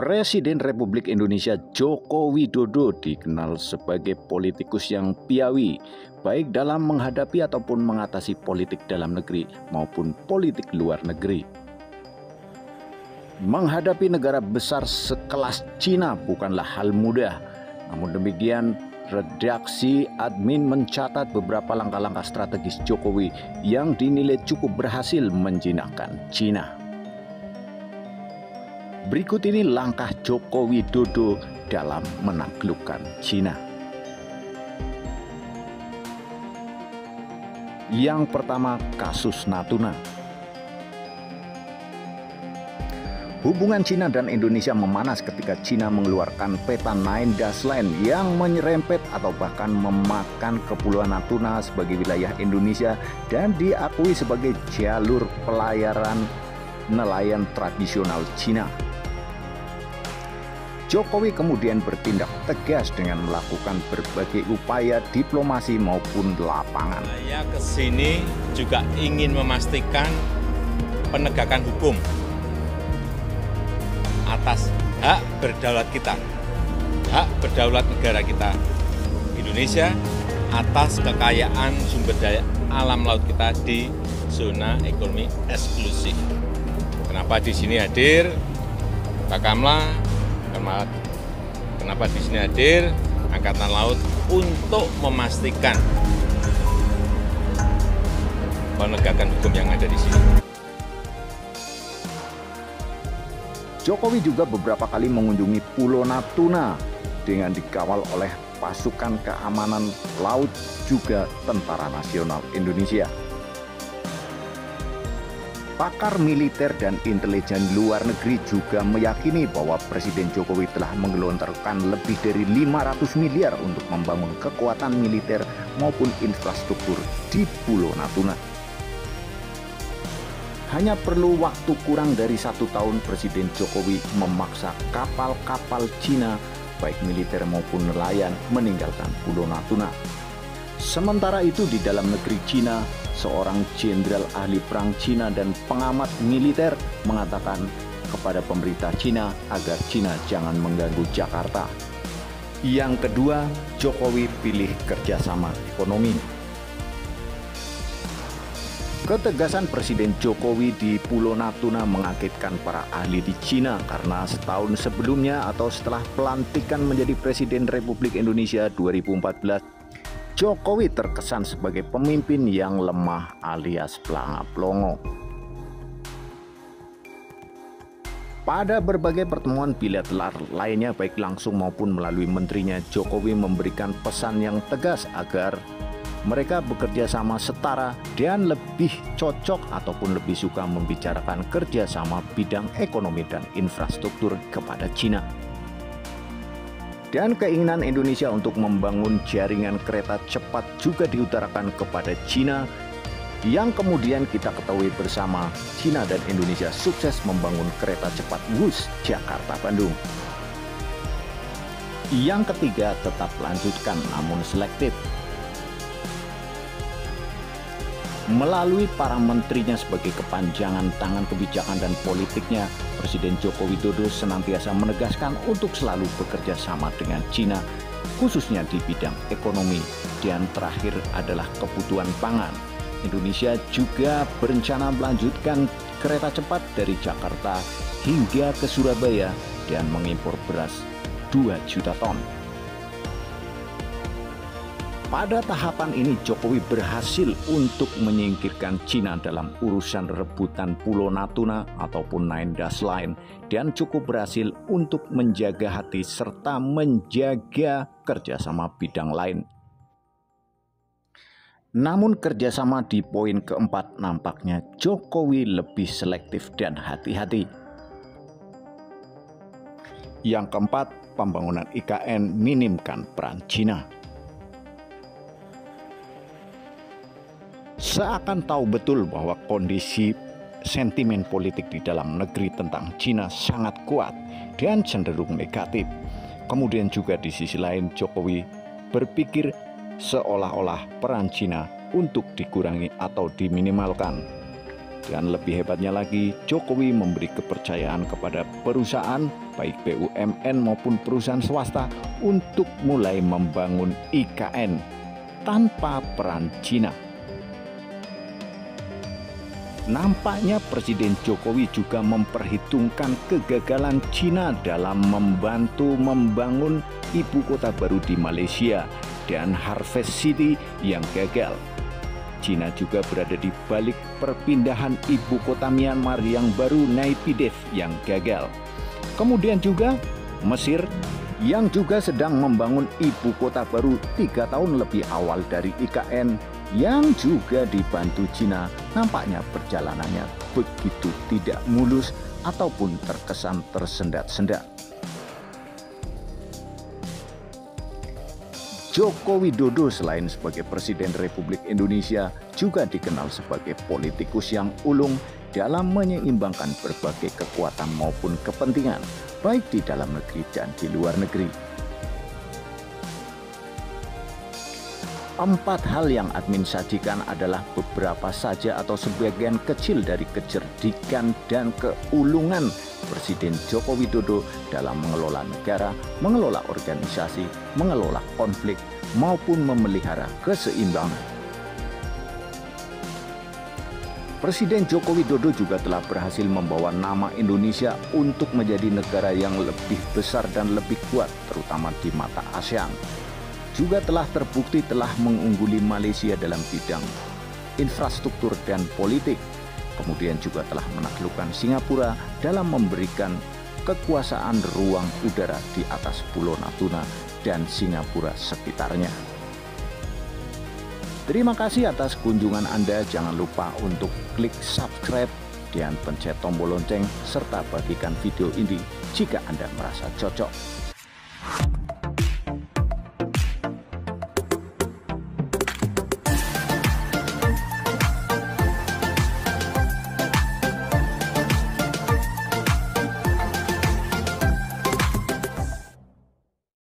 Presiden Republik Indonesia Joko Widodo dikenal sebagai politikus yang piawi, baik dalam menghadapi ataupun mengatasi politik dalam negeri maupun politik luar negeri. Menghadapi negara besar sekelas Cina bukanlah hal mudah. Namun demikian, redaksi admin mencatat beberapa langkah-langkah strategis Jokowi yang dinilai cukup berhasil menjinakkan Cina. Berikut ini langkah Joko Widodo dalam menaklukkan Cina. Yang pertama, kasus Natuna. Hubungan Cina dan Indonesia memanas ketika Cina mengeluarkan peta Nine Dash Line yang menyerempet atau bahkan memakan Kepulauan Natuna sebagai wilayah Indonesia dan diakui sebagai jalur pelayaran nelayan tradisional Cina. Jokowi kemudian bertindak tegas dengan melakukan berbagai upaya diplomasi maupun lapangan. Saya kesini juga ingin memastikan penegakan hukum atas hak berdaulat kita, hak berdaulat negara kita Indonesia atas kekayaan sumber daya alam laut kita di zona ekonomi eksklusif. Kenapa di sini hadir Pak Kamla? Kenapa di sini hadir Angkatan Laut untuk memastikan penegakan hukum yang ada di sini. Jokowi juga beberapa kali mengunjungi Pulau Natuna dengan dikawal oleh pasukan keamanan laut juga Tentara Nasional Indonesia. Pakar militer dan intelijen luar negeri juga meyakini bahwa Presiden Jokowi telah menggelontorkan lebih dari 500 miliar untuk membangun kekuatan militer maupun infrastruktur di Pulau Natuna. Hanya perlu waktu kurang dari 1 tahun Presiden Jokowi memaksa kapal-kapal Cina, baik militer maupun nelayan, meninggalkan Pulau Natuna. Sementara itu di dalam negeri Cina, seorang jenderal ahli perang Cina dan pengamat militer mengatakan kepada pemerintah Cina agar Cina jangan mengganggu Jakarta. Yang kedua, Jokowi pilih kerjasama ekonomi. Ketegasan Presiden Jokowi di Pulau Natuna mengagetkan para ahli di Cina karena setahun sebelumnya atau setelah pelantikan menjadi Presiden Republik Indonesia 2014, Jokowi terkesan sebagai pemimpin yang lemah alias pelanga-pelongo. Pada berbagai pertemuan bilateral lainnya baik langsung maupun melalui menterinya, Jokowi memberikan pesan yang tegas agar mereka bekerja sama setara dan lebih cocok ataupun lebih suka membicarakan kerjasama bidang ekonomi dan infrastruktur kepada Cina. Dan keinginan Indonesia untuk membangun jaringan kereta cepat juga diutarakan kepada Cina, yang kemudian kita ketahui bersama Cina dan Indonesia sukses membangun kereta cepat WUS Jakarta-Bandung. Yang ketiga, tetap lanjutkan namun selektif. Melalui para menterinya sebagai kepanjangan tangan kebijakan dan politiknya, Presiden Joko Widodo senantiasa menegaskan untuk selalu bekerja sama dengan Cina, khususnya di bidang ekonomi. Dan terakhir adalah kebutuhan pangan. Indonesia juga berencana melanjutkan kereta cepat dari Jakarta hingga ke Surabaya dan mengimpor beras 2 juta ton. Pada tahapan ini Jokowi berhasil untuk menyingkirkan Cina dalam urusan rebutan Pulau Natuna ataupun Nine Dash Line dan cukup berhasil untuk menjaga hati serta menjaga kerjasama bidang lain. Namun kerjasama di poin keempat nampaknya Jokowi lebih selektif dan hati-hati. Yang keempat, pembangunan IKN minimkan peran Cina. Seakan tahu betul bahwa kondisi sentimen politik di dalam negeri tentang Cina sangat kuat dan cenderung negatif. Kemudian juga di sisi lain Jokowi berpikir seolah-olah peran Cina untuk dikurangi atau diminimalkan. Dan lebih hebatnya lagi, Jokowi memberi kepercayaan kepada perusahaan, baik BUMN maupun perusahaan swasta, untuk mulai membangun IKN tanpa peran Cina. Nampaknya Presiden Jokowi juga memperhitungkan kegagalan Cina dalam membantu membangun ibu kota baru di Malaysia dan Harvest City yang gagal. Cina juga berada di balik perpindahan ibu kota Myanmar yang baru, Naypyidaw, yang gagal. Kemudian juga Mesir yang juga sedang membangun ibu kota baru 3 tahun lebih awal dari IKN, yang juga dibantu Cina. Nampaknya perjalanannya begitu tidak mulus ataupun terkesan tersendat-sendat. Joko Widodo selain sebagai Presiden Republik Indonesia juga dikenal sebagai politikus yang ulung dalam menyeimbangkan berbagai kekuatan maupun kepentingan, baik di dalam negeri dan di luar negeri. 4 hal yang admin sajikan adalah beberapa saja atau sebagian kecil dari kecerdikan dan keulungan Presiden Joko Widodo dalam mengelola negara, mengelola organisasi, mengelola konflik, maupun memelihara keseimbangan. Presiden Joko Widodo juga telah berhasil membawa nama Indonesia untuk menjadi negara yang lebih besar dan lebih kuat, terutama di mata ASEAN. Juga telah terbukti telah mengungguli Malaysia dalam bidang infrastruktur dan politik. Kemudian juga telah menaklukkan Singapura dalam memberikan kekuasaan ruang udara di atas Pulau Natuna dan Singapura sekitarnya. Terima kasih atas kunjungan Anda. Jangan lupa untuk klik subscribe dan pencet tombol lonceng serta bagikan video ini jika Anda merasa cocok.